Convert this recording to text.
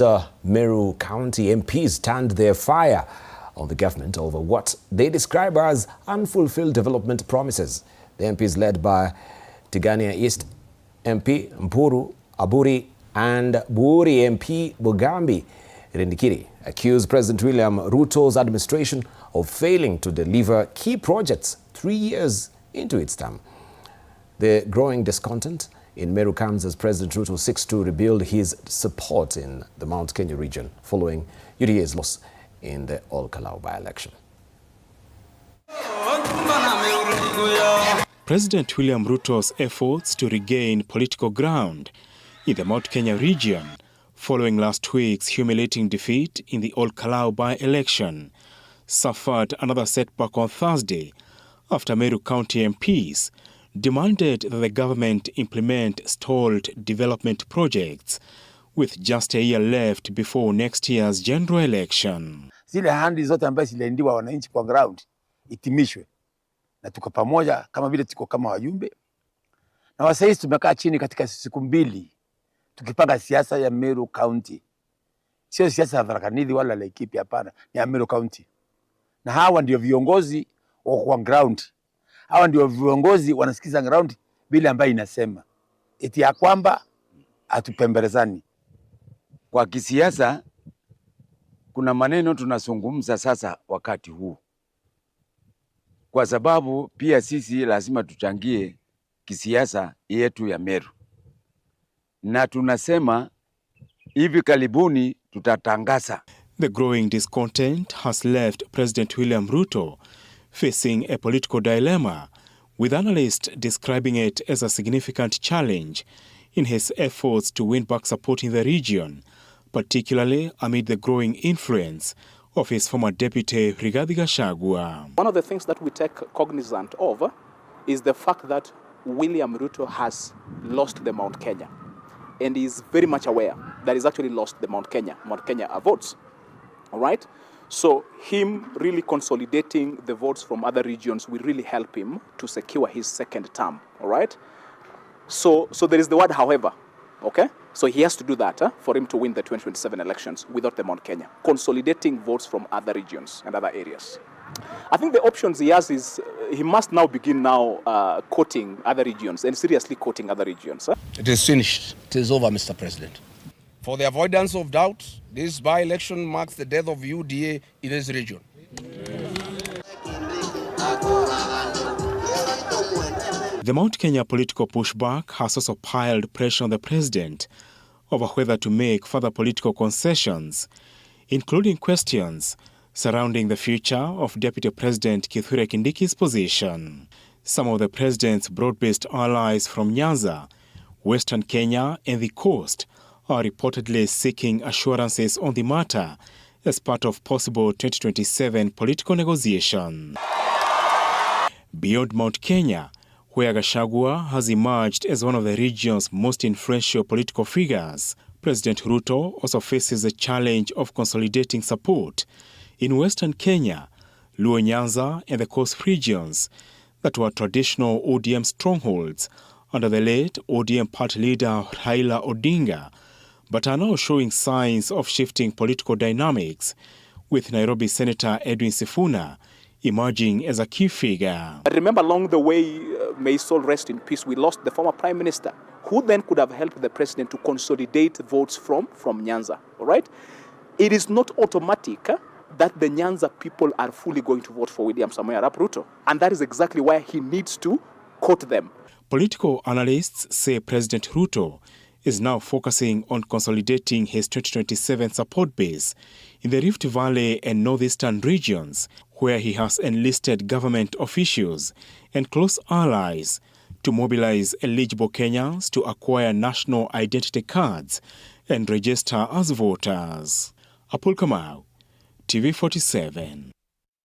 The Meru County MPs turned their fire on the government over what they describe as unfulfilled development promises. The MPs led by Tigania East MP Mpuru Aburi and Buri MP Bugambi Rindikiri accused President William Ruto's administration of failing to deliver key projects 3 years into its term. The growing discontent in Meru comes as President Ruto seeks to rebuild his support in the Mount Kenya region following UDA's loss in the Ol-Kalou by-election. President William Ruto's efforts to regain political ground in the Mount Kenya region following last week's humiliating defeat in the Ol-Kalou by-election suffered another setback on Thursday after Meru County MPs demanded that the government implement stalled development projects with just a year left before next year's general election. Zile handi zote ambazo ziliendiwa wananchi kwa ground itimishwe, na tuko pamoja kama vile tuko kama wajumbe na wasaizi. Tumekaa chini katika siku mbili tukipanga siasa ya Meru County, sio siasa ya Tharaka Nithi wala Laikipia, hapana, ni ya Meru County. Na hawa ndio viongozi wa kwa ground, hawa ndio viongozi wanasikiza ground bila ambayo inasema eti ya kwamba atupembelezani kwa kisiasa. Kuna maneno tunazungumza sasa wakati huu, kwa sababu pia sisi lazima tuchangie kisiasa yetu ya Meru, na tunasema hivi karibuni tutatangaza. The growing discontent has left President William Ruto facing a political dilemma, with analysts describing it as a significant challenge in his efforts to win back support in the region, particularly amid the growing influence of his former deputy Rigathi Gachagua. One of the things that we take cognizant of is the fact that William Ruto has lost the Mount Kenya, and he is very much aware that he's actually lost the Mount Kenya votes. All right? So him really consolidating the votes from other regions will really help him to secure his second term. All right? So there is the word however. Okay? So he has to do that for him to win the 2027 elections without the Mount Kenya, consolidating votes from other regions and other areas. I think the options he has is he must now begin quoting other regions and seriously quoting other regions. It is finished. It is over, Mr. President. For the avoidance of doubt, this by-election marks the death of UDA in this region. The Mount Kenya political pushback has also piled pressure on the president over whether to make further political concessions, including questions surrounding the future of Deputy President Kithure Kindiki's position. Some of the president's broad-based allies from Nyanza, Western Kenya and the coast are reportedly seeking assurances on the matter as part of possible 2027 political negotiation. Beyond Mount Kenya, where Gachagua has emerged as one of the region's most influential political figures, President Ruto also faces the challenge of consolidating support in Western Kenya, Luo Nyanza and the coast regions that were traditional ODM strongholds under the late ODM party leader Raila Odinga, but are now showing signs of shifting political dynamics, with Nairobi Senator Edwin Sifuna emerging as a key figure. I remember along the way, may his soul rest in peace, we lost the former Prime Minister, who then could have helped the president to consolidate votes from Nyanza. All right? It is not automatic that the Nyanza people are fully going to vote for William Samoei Arap Ruto, and that is exactly why he needs to quote them. Political analysts say President Ruto is now focusing on consolidating his 2027 support base in the Rift Valley and northeastern regions, where he has enlisted government officials and close allies to mobilize eligible Kenyans to acquire national identity cards and register as voters. Apul Kamau, TV 47.